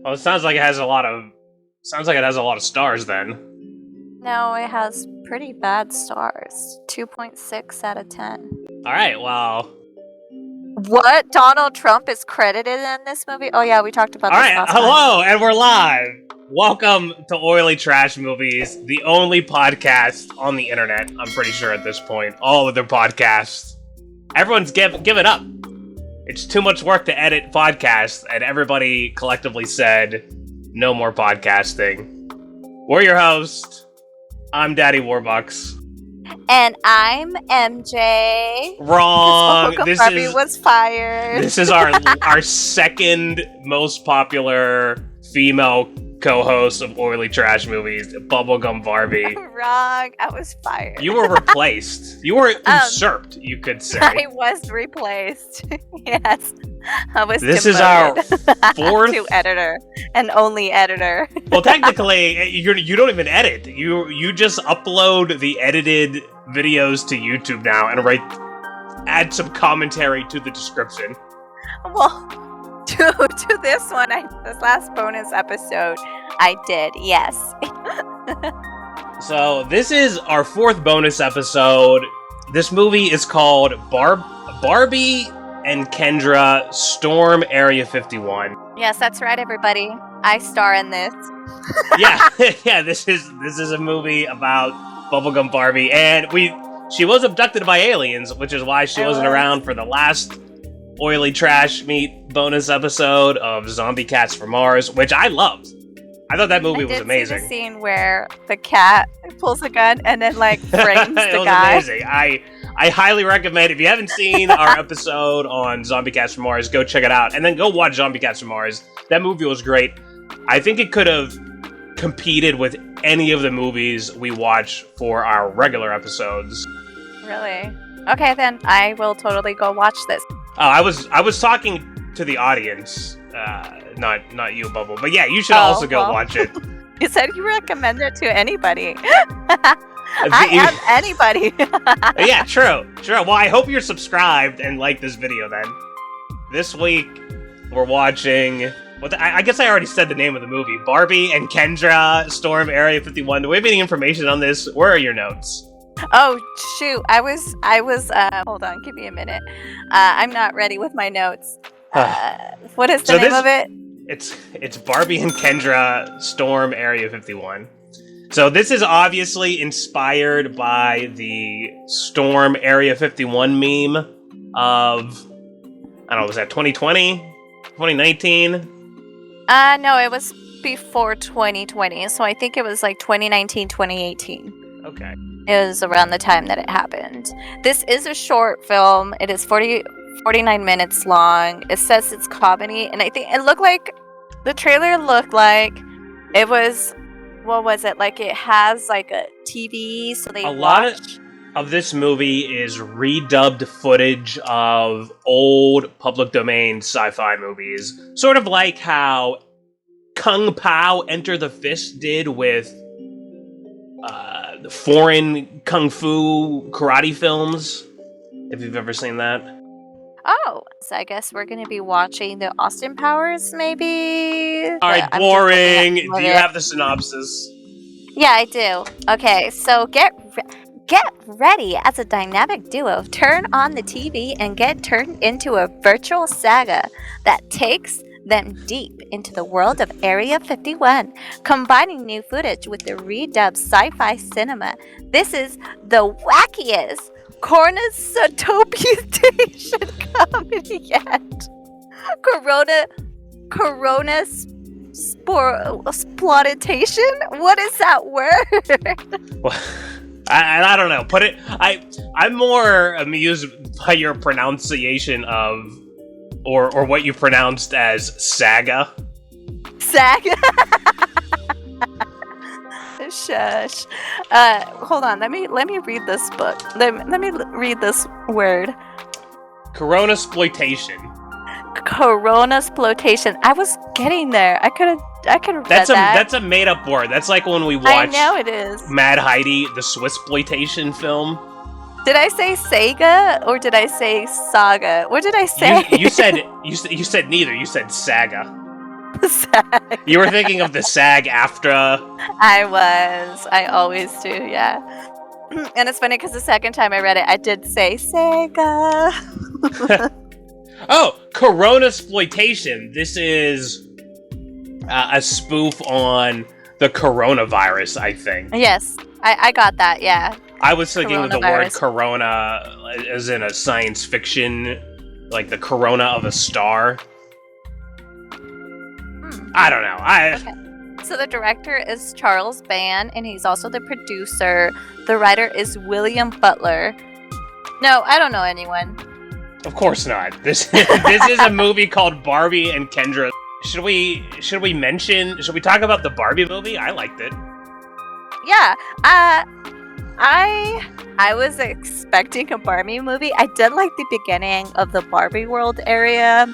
Oh, it sounds like it has a lot of stars then. No, it has pretty bad stars. 2.6 out of 10. All right, well. What? Donald Trump is credited in this movie? Oh yeah, we talked about this last time. Hello, and we're live. Welcome to Oily Trash Movies, the only podcast on the internet, I'm pretty sure at this point. All other podcasts. Everyone's given up. It's too much work to edit podcasts, and everybody collectively said, no more podcasting. We're your host. I'm Daddy WarBux. And I'm MJ. Wrong. Barbie was fired. This is our second most popular female co-host of Oily Trash Movies, Bublegum Barbie. Wrong. I was fired. You were replaced. You were usurped, you could say. I was replaced. Yes. I was This demoted is our fourth to editor and only editor. Well, technically, you don't even edit. You just upload the edited videos to YouTube now and add some commentary to the description. Well, to this one, this last bonus episode, I did, yes. So this is our fourth bonus episode. This movie is called Barbie and Kendra Storm Area 51. Yes, that's right, everybody. I star in this. Yeah. This is a movie about Bubblegum Barbie, and she was abducted by aliens, which is why she wasn't around for the last Oily Trash Meat bonus episode of Zombie Cats from Mars, which I loved. I thought that movie was amazing. See the scene where the cat pulls a gun and then frames the guy. It was amazing. I highly recommend, if you haven't seen our episode on Zombie Cats from Mars, go check it out, and then go watch Zombie Cats from Mars. That movie was great. I think it could have competed with any of the movies we watch for our regular episodes. Really? Okay, then I will totally go watch this. Oh, I was talking to the audience, not you, Bubble. But yeah, you should also go watch it. You said you recommend it to anybody. I am anybody. Yeah, true. Well, I hope you're subscribed and like this video then. This week, we're watching... I guess I already said the name of the movie. Barbie and Kendra Storm Area 51. Do we have any information on this? Where are your notes? Oh, shoot. I was, hold on, give me a minute. I'm not ready with my notes. What is the name of it? It's Barbie and Kendra Storm Area 51. So this is obviously inspired by the Storm Area 51 meme of, I don't know, was that 2020? 2019? No, it was before 2020. So I think it was like 2019, 2018. Okay. It was around the time that it happened. This is a short film. It is 49 minutes long. It says it's comedy, and I think it looked like the trailer looked like it was, what was it? Like it has like a TV, so they lot of this movie is redubbed footage of old public domain sci-fi movies. Sort of like how Kung Pao Enter the Fist did with foreign kung fu karate films, if you've ever seen that. Oh, so I guess we're going to be watching the Austin Powers, maybe? Alright, boring. Do you have the synopsis? Yeah, I do. Okay, so get ready as a dynamic duo. Turn on the TV and get turned into a virtual saga that takes them deep into the world of Area 51, combining new footage with the redubbed sci-fi cinema. This is the wackiest cornucopia comedy yet. Exploitation? What is that word? Well, I don't know. I'm more amused by your pronunciation of or what you pronounced as saga. Saga? Shush. Hold on. Let me read this book. Let me read this word. Coronasploitation. Coronasploitation. I was getting there. I could have read that. That's a made up word. That's like when we watched I know it is. Mad Heidi, the Swissploitation film. Did I say Sega or did I say Saga? What did I say? You said neither. You said Saga. the SAG. You were thinking of the SAG-AFTRA. I always do, yeah. And it's funny because the second time I read it, I did say Sega. Oh, Corona-sploitation. This is a spoof on the coronavirus, I think. Yes, I got that, yeah. I was thinking of the word corona as in a science fiction, like the corona of a star. I don't know. Okay. So the director is Charles Band, and he's also the producer. The writer is William Butler. No, I don't know anyone. Of course not. This is a movie called Barbie and Kendra. Should we talk about the Barbie movie? I liked it. Yeah. I was expecting a Barbie movie. I did like the beginning of the Barbie world area.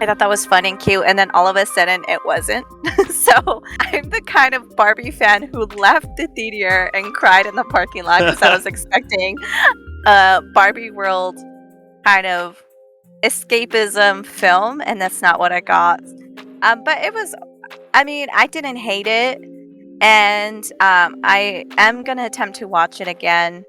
I thought that was fun and cute, and then all of a sudden it wasn't. So I'm the kind of Barbie fan who left the theater and cried in the parking lot because I was expecting a Barbie world kind of escapism film, and that's not what I got. But it was, I didn't hate it, and I am going to attempt to watch it again,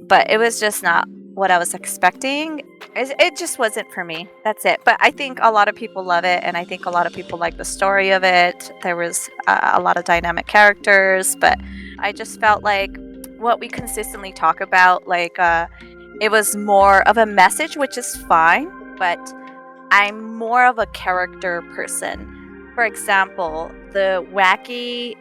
but it was just not what I was expecting. It just wasn't for me. That's it. But I think a lot of people love it, and I think a lot of people like the story of it. There was a lot of dynamic characters, but I just felt like what we consistently talk about, like it was more of a message, which is fine, but I'm more of a character person. For example, the wacky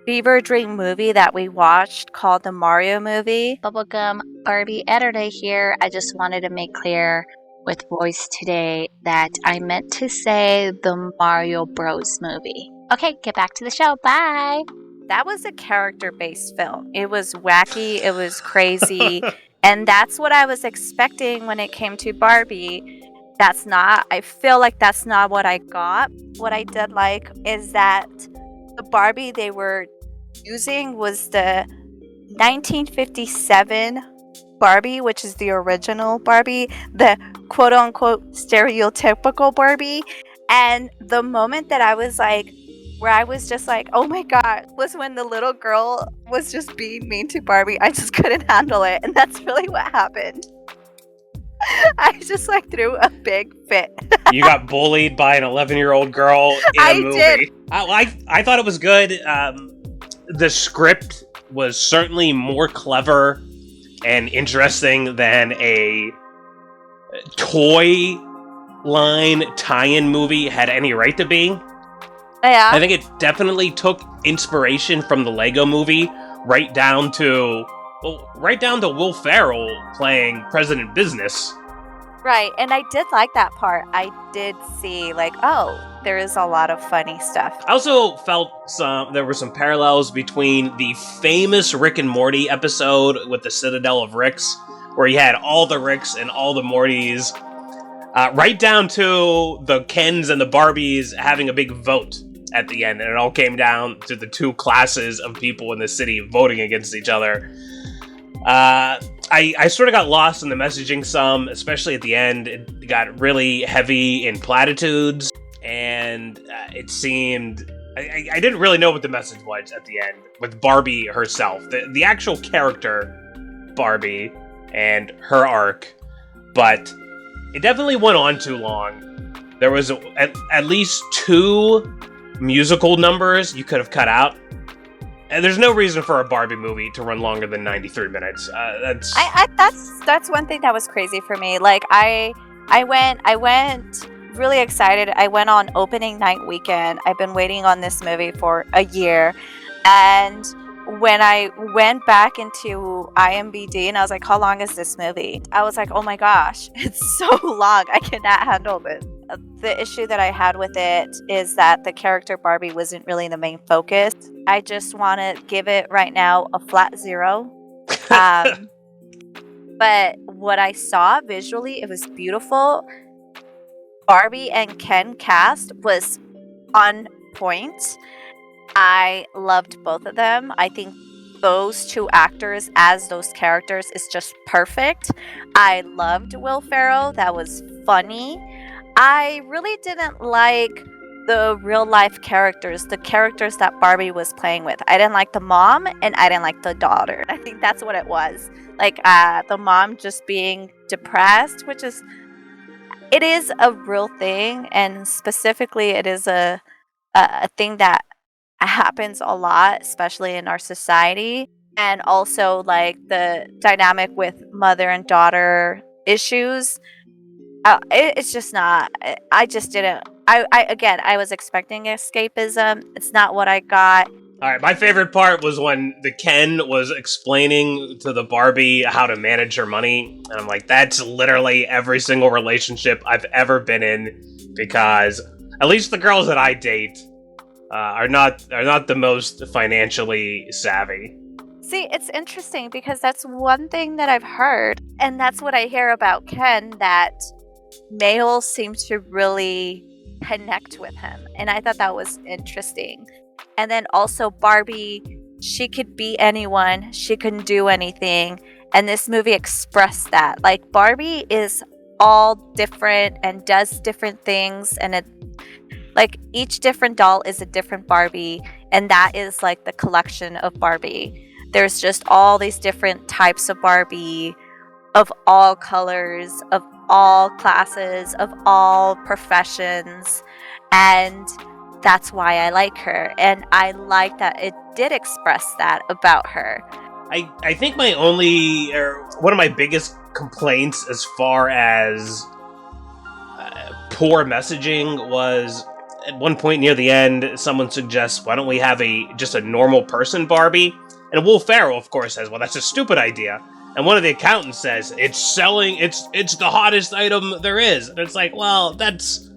fever dream movie that we watched called the Mario movie. Bublegum, Barbie editor here. I just wanted to make clear with voice today that I meant to say the Mario Bros movie. Okay, get back to the show. Bye. That was a character-based film. It was wacky, it was crazy, and that's what I was expecting when it came to Barbie. I feel like that's not what I got. What I did like is that the Barbie they were using was the 1957 Barbie, which is the original Barbie, the quote-unquote stereotypical Barbie. And the moment that I was like, where I was just like, oh my god, was when the little girl was just being mean to Barbie. I just couldn't handle it, and that's really what happened. I just like threw a big fit. You got bullied by an 11-year-old girl in a movie. Did. I thought it was good. The script was certainly more clever and interesting than a toy line tie-in movie had any right to be. Yeah. I think it definitely took inspiration from the Lego movie, right down to Will Ferrell playing President Business. Right, and I did like that part. I did see, like, oh, there is a lot of funny stuff. I also felt there were some parallels between the famous Rick and Morty episode with the Citadel of Ricks, where you had all the Ricks and all the Mortys, right down to the Kens and the Barbies having a big vote at the end, and it all came down to the two classes of people in the city voting against each other. I sort of got lost in the messaging some, especially at the end. It got really heavy in platitudes, and it seemed... I didn't really know what the message was at the end with Barbie herself. The actual character, Barbie, and her arc, but it definitely went on too long. There was at least 2 musical numbers you could have cut out. And there's no reason for a Barbie movie to run longer than 93 minutes. That's one thing that was crazy for me. Like I went really excited. I went on opening night weekend. I've been waiting on this movie for a year, and when I went back into IMDb and I was like, how long is this movie? I was like, oh my gosh, it's so long. I cannot handle this. The issue that I had with it is that the character Barbie wasn't really the main focus. I just want to give it right now a flat 0. But what I saw visually, it was beautiful. Barbie and Ken cast was on point. I loved both of them. I think those 2 actors as those characters is just perfect. I loved Will Ferrell. That was funny. I really didn't like the real life characters, the characters that Barbie was playing with. I didn't like the mom and I didn't like the daughter. I think that's what it was. Like the mom just being depressed, it is a real thing, and specifically it is a thing that happens a lot, especially in our society. And also like the dynamic with mother and daughter issues. It's just not. I just didn't. I was expecting escapism. It's not what I got. All right, my favorite part was when the Ken was explaining to the Barbie how to manage her money, and I'm like, that's literally every single relationship I've ever been in, because at least the girls that I date are not the most financially savvy. See, it's interesting because that's one thing that I've heard, and that's what I hear about Ken, that males seem to really connect with him, and I thought that was interesting. And then also Barbie, she could be anyone, she can do anything, and this movie expressed that. Like, Barbie is all different and does different things, and it, like, each different doll is a different Barbie, and that is like the collection of Barbie. There's just all these different types of Barbie, of all colors, of all classes, of all professions, and that's why I like her. And I like that it did express that about her. I think my only, or one of my biggest complaints as far as poor messaging was, at one point near the end, someone suggests, why don't we have just a normal person Barbie? And Will Ferrell, of course, says, well, that's a stupid idea. And one of the accountants says, it's selling, it's the hottest item there is. And it's like, well, that's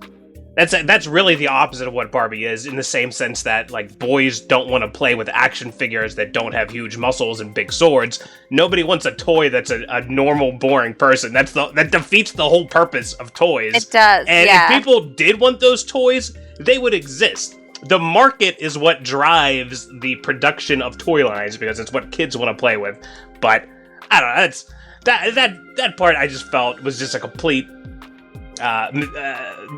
really the opposite of what Barbie is, in the same sense that, like, boys don't want to play with action figures that don't have huge muscles and big swords. Nobody wants a toy that's a normal, boring person. That defeats the whole purpose of toys. It does, and yeah. if people did want those toys, they would exist. The market is what drives the production of toy lines, because it's what kids want to play with. But I don't know. That part I just felt was just a complete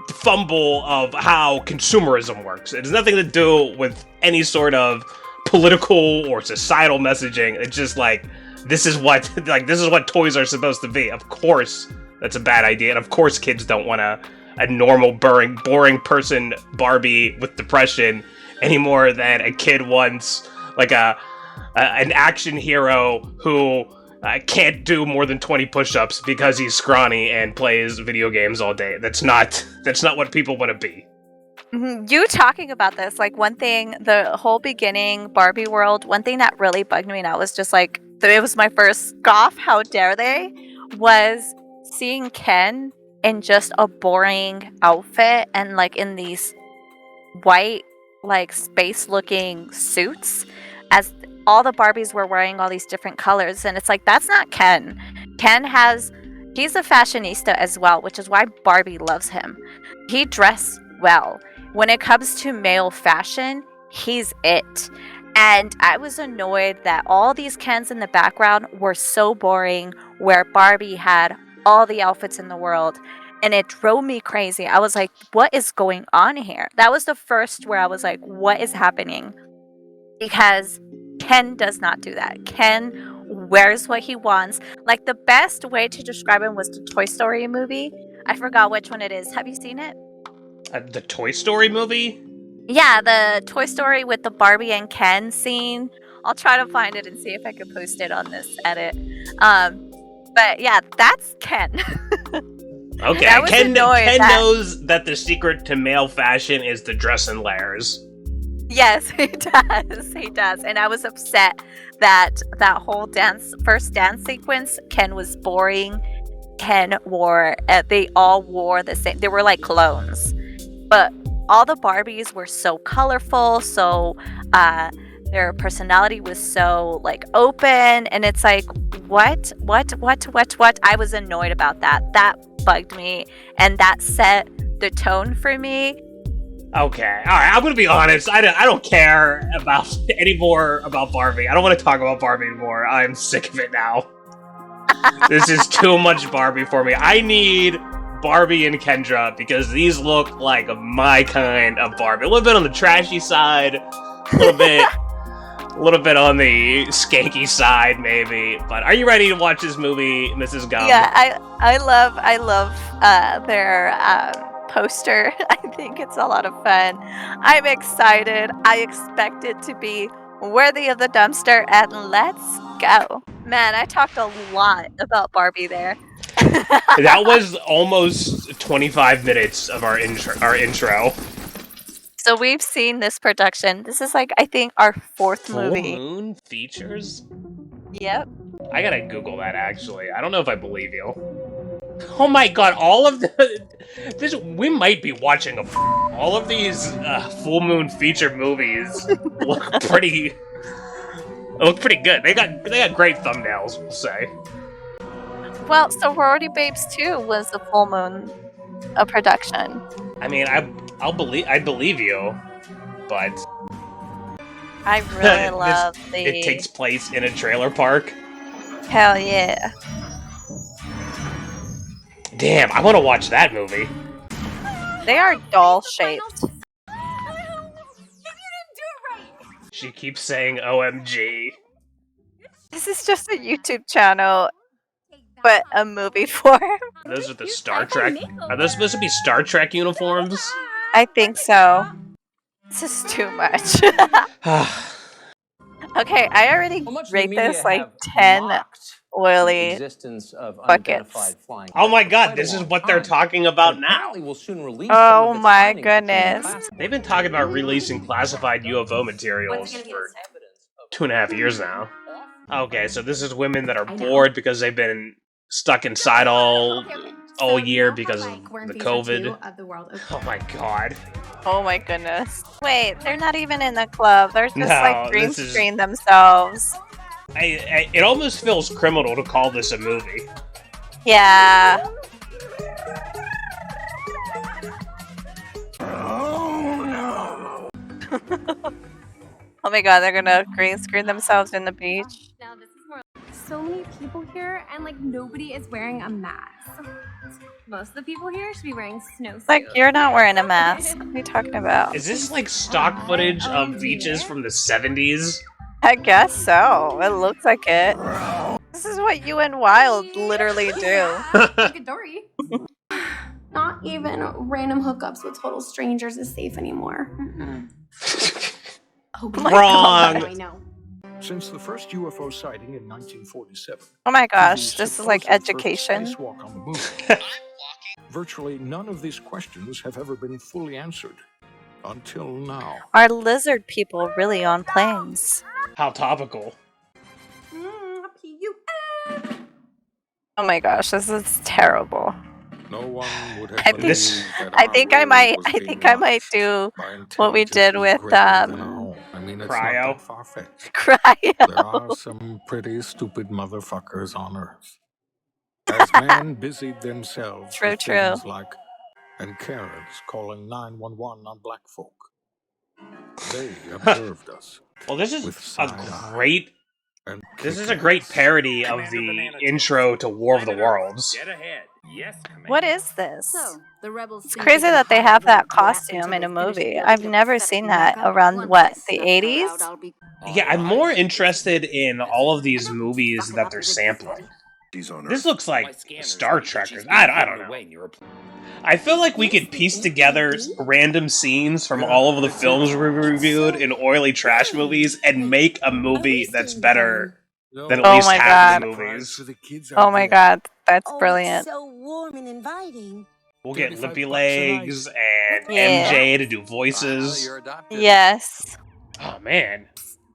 fumble of how consumerism works. It has nothing to do with any sort of political or societal messaging. It's just like, this is what toys are supposed to be. Of course, that's a bad idea, and of course, kids don't want a normal, boring person Barbie with depression any more than a kid wants like an action hero who can't do more than 20 push-ups because he's scrawny and plays video games all day. That's not what people want to be. Mm-hmm. You talking about this, like, one thing, the whole beginning Barbie world, one thing that really bugged me, and I was just like, it was my first scoff, how dare they, was seeing Ken in just a boring outfit and, like, in these white, like, space-looking suits, as all the Barbies were wearing all these different colors, and it's like, that's not Ken. He's a fashionista as well, which is why Barbie loves him. He dressed well. When it comes to male fashion, he's it. And I was annoyed that all these Kens in the background were so boring, where Barbie had all the outfits in the world, and it drove me crazy. I was like, what is going on here? That was the first where I was like, what is happening? Because Ken does not do that. Ken wears what he wants. Like, the best way to describe him was the Toy Story movie. I forgot which one it is. Have you seen it? The Toy Story movie? Yeah, the Toy Story with the Barbie and Ken scene. I'll try to find it and see if I can post it on this edit. But yeah, that's Ken. Okay, Ken knows that the secret to male fashion is to dress in layers. Yes, he does. And I was upset that whole first dance sequence, Ken was boring. They all wore the same, they were like clones. But all the Barbies were so colorful, so their personality was so, like, open, and it's like, what? I was annoyed about that. That bugged me, and that set the tone for me. Okay, alright, I'm gonna be honest, I don't care anymore about Barbie. I don't want to talk about Barbie anymore. I'm sick of it now. This is too much Barbie for me. I need Barbie and Kendra because these look like my kind of Barbie. A little bit on the trashy side, a little bit on the skanky side, maybe. But are you ready to watch this movie, Mrs. Gum? Yeah, I love their poster. I think it's a lot of fun. I'm excited. I expect it to be worthy of the dumpster, and let's go. Man, I talked a lot about Barbie there. That was almost 25 minutes of our intro. So we've seen this production. This is like, I think, our fourth Full movie. Moon Features? Yep. I gotta Google that, actually. I don't know if I believe you. Oh my god, all of this, we might be watching all of these Full Moon feature movies look pretty good. They got great thumbnails, we'll say. Well, Sorority Babes 2 was a Full Moon production. I mean, I believe you, but I really love it takes place in a trailer park. Hell yeah. Damn, I want to watch that movie. They are doll-shaped. She keeps saying OMG. This is just a YouTube channel, but a movie form. Those are the Star Trek. Are those supposed to be Star Trek uniforms? I think so. This is too much. Okay, I already rate this like 10 oily buckets. Oh my god, this is what they're talking about now. Oh my goodness. They've been talking about releasing classified UFO materials for 2.5 years now. Okay, so this is women that are bored because they've been stuck inside all year because of the COVID. Oh my god. Oh my goodness. Wait, they're not even in the club. They're just like green this is- screen themselves. It almost feels criminal to call this a movie. Yeah. Oh my god, they're gonna green screen themselves in the beach. Now this is more so many people here and like nobody is wearing a mask. Most of the people here should be wearing snowsuits. Like, you're not wearing a mask. What are you talking about? Is this like stock footage of beaches from the 70s? I guess so. It looks like it. This is what you and Wild literally do. Like a Dory. Not even random hookups with total strangers is safe anymore. Oh, Wrong. I know. Since the first UFO sighting in 1947, Oh my gosh, this is like education. spacewalk on the moon. Virtually none of these questions have ever been fully answered until now. Are lizard people really on planes? How topical. Oh my gosh, this is terrible. No one would have I believed This- that I our think I world might was I being think I might watched do by what we did intelligences with greater than our own. I mean, it's Cryo. not that far-fetched. Cryo. There are some pretty stupid motherfuckers on Earth. As men busied themselves True, with true. things like, and Karens calling 911 on black folk. They observed us Well, this is with a side eye great. and This is a kick-ass. great parody of the intro to War of the Worlds. What is this? The rebels It's crazy that they have that costume in a movie. I've never seen that around, what, the 80s? Yeah, I'm more interested in all of these movies that they're sampling. This looks like Star Trekkers. I don't know. I feel like we could piece together random scenes from all of the films we reviewed in oily trash movies and make a movie that's better than at Oh least my half God. the movies. Oh my god, that's brilliant. So warm and inviting. We'll get Lippy Legs and Yeah. MJ to do voices. Yes. Oh man,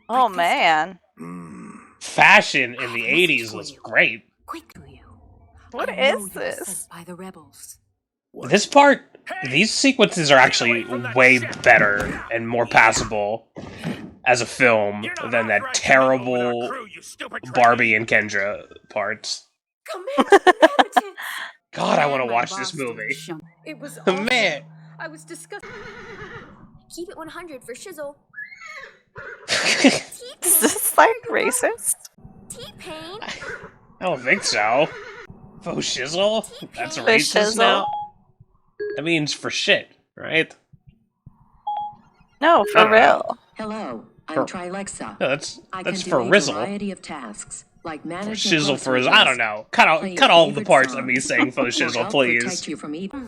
Oh man. fashion in the 80s was great. Quick to you. What I know is you're this? sent by the rebels. This part, these sequences are actually way better and more passable as a film than that terrible Barbie and Kendra parts. God, I want to watch this movie. It was Man. I was disgusted. Keep it 100 for shizzle. Is this like racist? T-Pain. I don't think so. Faux shizzle? That's Faux racist shizzle? now? That means for shit, right? No, I for don't know. real. Hello, For- I'm Trilexa. No, I that's can for do a rizzle. variety of tasks, like For managing shizzle for grocery rizzle. I lists, don't know. Cut play all your the favorite parts of song, me saying faux or shizzle, help please. protect you from evil.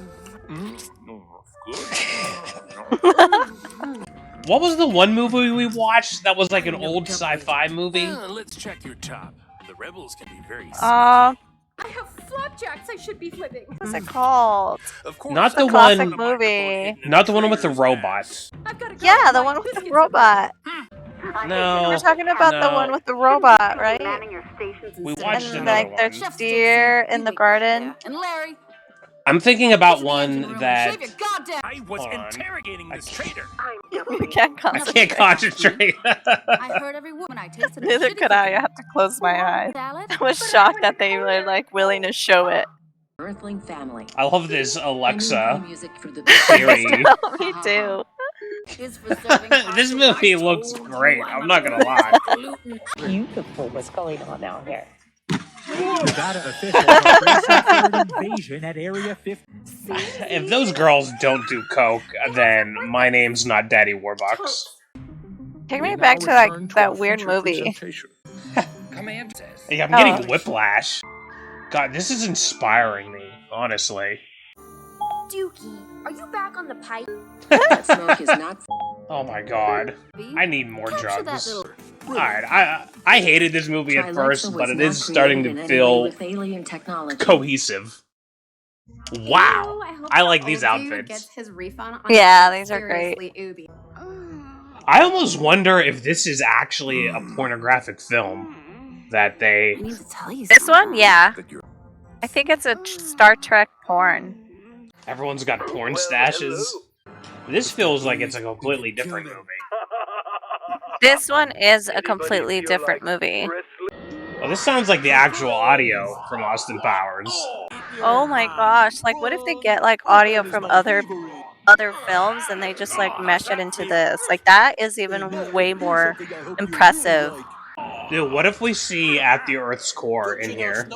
What was the one movie we watched that was like an old sci-fi movie? Let's check your top. The rebels can be very I have flapjacks I should be flipping. What's it called? Of course. Not It's a the classic one, movie. not the one with the robot. I've got to go. Yeah, the My one with the biscuits are robot. No, We're talking about the one with the robot, right? we watched And another like one. there's deer in the garden. And Larry, I'm thinking about get to the engine room one and that shave your goddamn. I was Hold on. interrogating this traitor. We can't I concentrate. can't concentrate. I heard every woman I tasted. a Neither shitty could I. I cookie. have to close my eyes. Salad? I was shocked that they were like willing to show it. Earthling family. I love this Ending Alexa music for the theory. Me too. Is preserving This partial movie rights. looks Oh, great. you I'm not gonna lie. gluten. Beautiful. What's going on down here? Nevada officials are bracing for an invasion at Area 50. If those girls don't do coke, then my name's not Daddy WarBux. Take me We back now to like return to that our weird feature movie. presentation. Hey, I'm Oh. getting whiplash. God, this is inspiring me, honestly. Dookie, are you back on the pipe? That smoke is not. Oh my god. I need more Capture that drugs. little- Alright, I hated this movie at Trilexa first, but was it not is starting created in to any feel way with alien technology. cohesive. Wow. Ew, I hope like the these old dude outfits. Gets his refund on Yeah, his these are great. seriously ooby. I almost wonder if this is actually a pornographic film that they... I need to tell you This one, something. yeah. I think it's a Star Trek porn. Everyone's got porn stashes. This feels like it's a completely different movie. This one is a completely different movie. Oh, this sounds like the actual audio from Austin Powers. Oh my gosh! Like, what if they get like audio from other films and they just like mesh it into this? Like, that is even way more impressive. Dude, what if we see At the Earth's Core in here?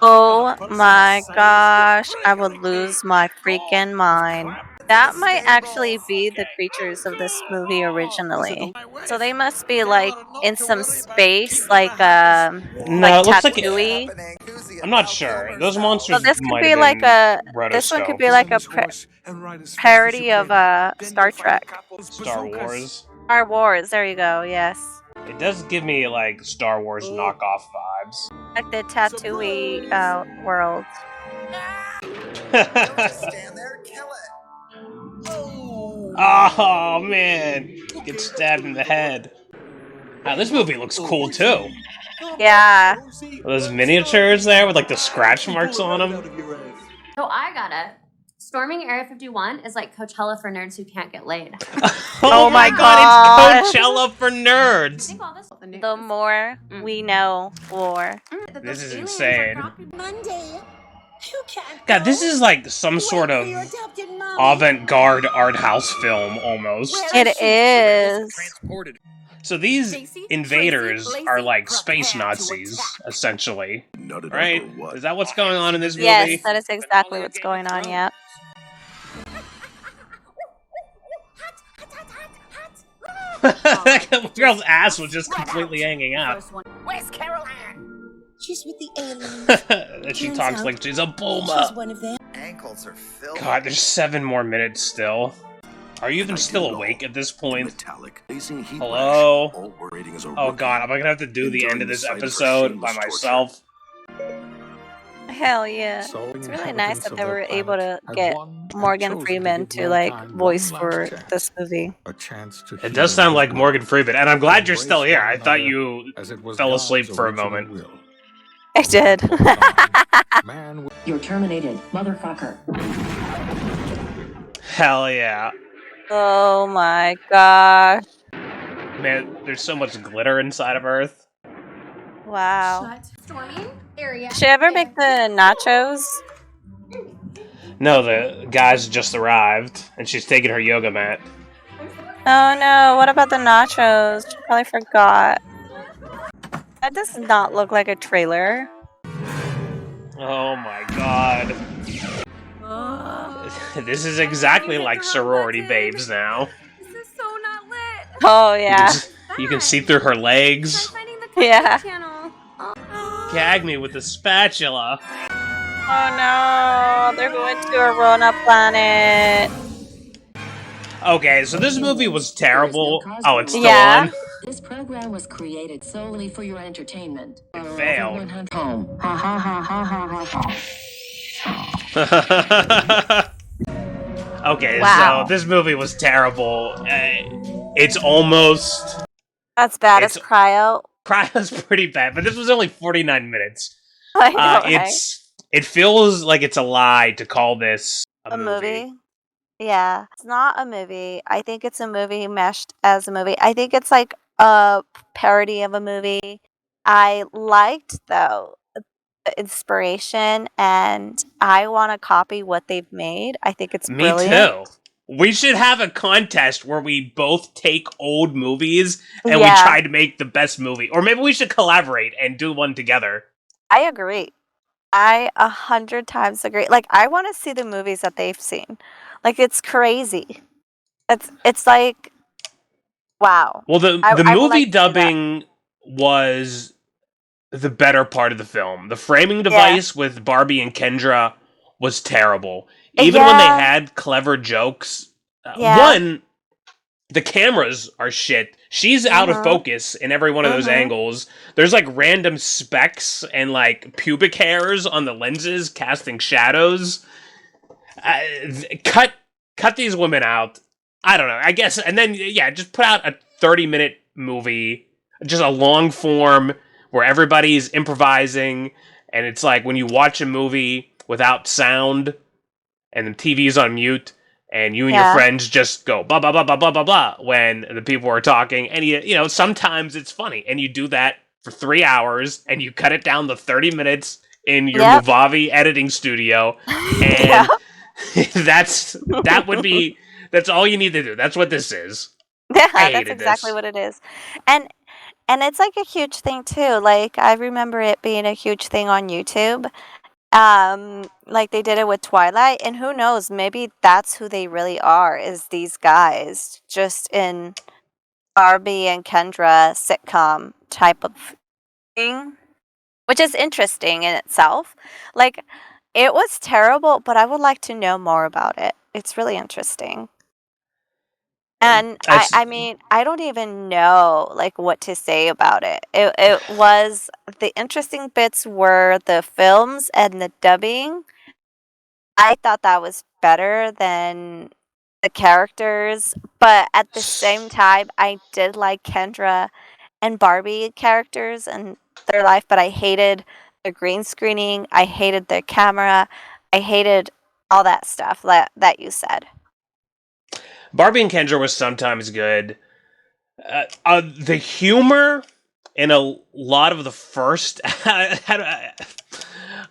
Oh my gosh! I would lose my freaking mind. That might actually be the creatures of this movie originally. So they must be like in some space, like No, like it looks like tattooey. I'm not sure. Those monsters So this could might be have like been this one could rotoscoped. be like a parody of Star Trek. Star Wars. Star Wars, there you go, yes. It does give me like Star Wars knockoff vibes. Like the tattooey world. Oh man, get stabbed in the head. Wow, this movie looks cool too. Yeah. Those miniatures there with like the scratch marks on them. So I got it. Storming Area 51 is like Coachella for nerds who can't get laid. Oh my God, God. it's Coachella for nerds. Think all this the news. The more we know, war. That This those is aliens insane. are dropping- Monday. You can't God, this is like some sort of avant-garde art house film almost. It is. Transported. So these Stacy, invaders Tracy, are Lacey, like space prepare to Nazis, attack. essentially. Right? Is that what's going on in this movie? Yes, that is exactly what's going on, yeah. That girl's ass was just completely hanging out. First one. Where's Caroline? She's with the aliens. And she Turns talks out like she's a She's boomer. one of them. Ankles are filled. God, there's 7 more minutes still. Are you even still awake at this point? Hello? Oh god, am I gonna have to do the end of this episode by myself? Hell yeah. So It's really inhabitants nice that of they their were able planet to had get won and Morgan chosen to Freeman give to like mankind voice one for last chance. this movie. A chance to It heal does sound like his Morgan wounds, Freeman, and I'm glad you're still embrace here. one I thought another you as it was fell God's asleep for a original moment. will. I did. Man You're terminated, motherfucker. Hell yeah. Oh my gosh. Man, there's so much glitter inside of Earth. Wow. Shut. Storming Area. Should I ever make the nachos? No, the guy's just arrived, and she's taking her yoga mat. Oh no, what about the nachos? She probably forgot. That does not look like a trailer. Oh my god. This is exactly like sorority babes now. This is so not lit. Oh You yeah. you can see through her legs. Try finding the Yeah. channel. Gag me with the spatula. Oh no, they're going to a Rona planet. Okay, so this movie was terrible. Oh, it's still Yeah. on. This program was created solely for your entertainment. It failed. Home. Ha ha ha ha ha ha ha. Okay, Wow. so this movie was terrible. It's almost... That's bad as cryo. Cryo's pretty bad, but this was only 49 minutes. I know, right? It feels like it's a lie to call this A movie? Yeah. It's not a movie. I think it's a movie meshed as a movie. I think it's like a parody of a movie. I liked, though, the inspiration, and I want to copy what they've made. I think it's brilliant. Me too. We should have a contest where we both take old movies and we Yeah. try to make the best movie. Or maybe we should collaborate and do one together. I agree. I 100 times agree. Like, I want to see the movies that they've seen. Like, it's crazy. It's like, wow. Well, the I would movie like to see that. dubbing was the better part of the film. The framing device with Barbie and Kendra was terrible. Even when they Yeah. had clever jokes. Yeah. One, the cameras are shit. She's out of Mhm. focus in every one of those Mhm. angles. There's like random specks and like pubic hairs on the lenses casting shadows. Cut these women out. I don't know. I guess, and then just put out a 30-minute movie, just a long form where everybody's improvising, and it's like when you watch a movie without sound, and the TV's on mute, and you and your friends just go blah blah blah blah blah blah blah when the people are talking, and you know sometimes it's funny, and you do that for 3 hours, and you cut it down to 30 minutes in your Movavi editing studio, and that's all you need to do. That's what this is. Yeah, I that's hated exactly this. what it is. And it's like a huge thing too. Like, I remember it being a huge thing on YouTube. Like they did it with Twilight, and who knows, maybe that's who they really are, is these guys just in Barbie and Kendra sitcom type of thing, which is interesting in itself. Like, it was terrible, but I would like to know more about it. It's really interesting. And I mean, I don't even know like what to say about it. It was, the interesting bits were the films and the dubbing. I thought that was better than the characters, but at the same time, I did like Kendra and Barbie characters and their life, but I hated the green screening. I hated the camera. I hated all that stuff that you said. Barbie and Kendra was sometimes good. The humor in a lot of the first...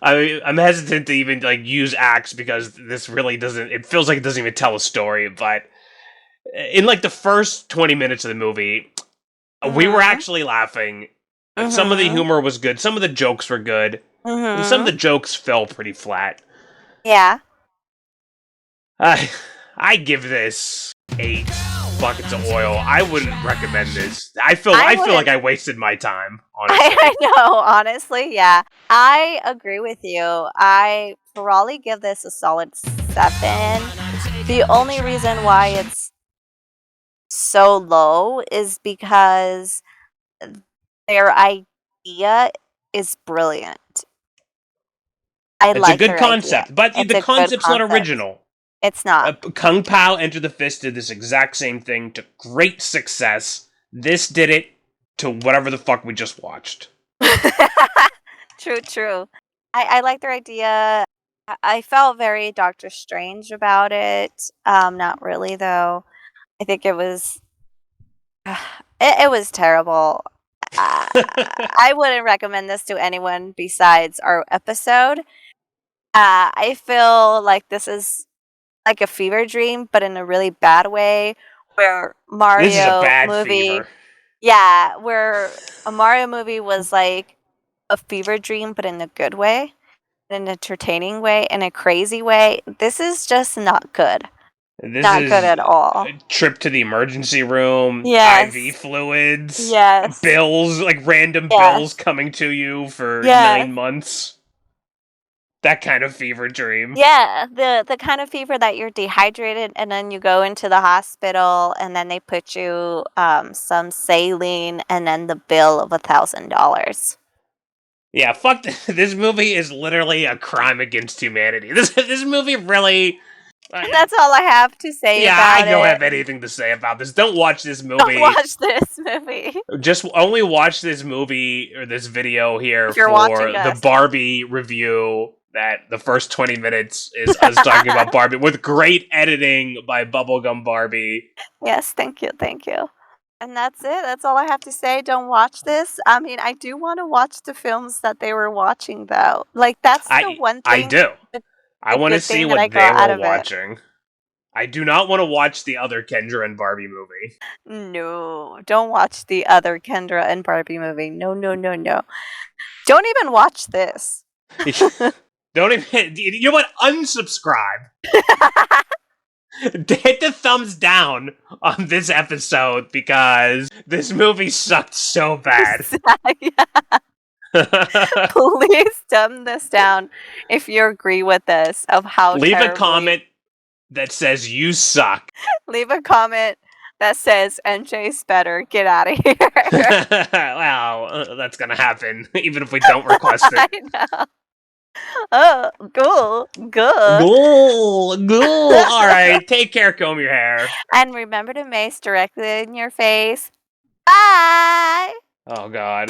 I'm hesitant to even like use acts because this really doesn't... It feels like it doesn't even tell a story, but in like the first 20 minutes of the movie, we were actually laughing. Some of the humor was good. Some of the jokes were good. And some of the jokes fell pretty flat. Yeah. I give this 8 buckets of oil. I wouldn't recommend this. I feel like I wasted my time, honestly. I know, honestly, yeah. I agree with you. I probably give this a solid 7. The only reason why it's so low is because their idea is brilliant. It's a good concept, but the concept's not concept. original. It's not. Kung Pao Enter the Fist did this exact same thing to great success. This did it to whatever the fuck we just watched. True. I like their idea. I felt very Doctor Strange about it. Not really, though. I think it was... It was terrible. I wouldn't recommend this to anyone besides our episode. I feel like this is like a fever dream, but in a really bad way, where Mario This is a bad movie... fever. Yeah, where a Mario movie was like a fever dream, but in a good way. in an entertaining way, in a crazy way. This is just not good. This Not is good at all. a trip to the emergency room, Yes. IV fluids, Yes. bills, like random Yes. bills coming to you for Yes. 9 months. That kind of fever dream. Yeah, the kind of fever that you're dehydrated and then you go into the hospital and then they put you some saline and then the bill of $1,000. Yeah, fuck this movie is literally a crime against humanity. This movie really And that's all I have to say about I don't it. have anything to say about this. Don't watch this movie. Don't watch this movie. Just only watch this movie or this video here If you're for watching the us. Barbie review. That the first 20 minutes is us talking about Barbie with great editing by Bublegum Barbie. Yes, thank you. And that's it. That's all I have to say. Don't watch this. I mean, I do want to watch the films that they were watching, though. Like, that's the one thing. I do. I want to good see thing that I what they got out were of it. watching. I do not want to watch the other Kendra and Barbie movie. No, don't watch the other Kendra and Barbie movie. No. Don't even watch this. Don't even. You know what? Unsubscribe. Hit the thumbs down on this episode because this movie sucked so bad. Please dumb this down if you agree with this of how Leave a terribly- comment that says you suck. Leave a comment that says NJ's better. Get out of here. Well, that's gonna happen even if we don't request it. I know. Oh, cool. Good. Cool. All right, take care. Comb your hair. And remember to mace directly in your face. Bye. Oh God.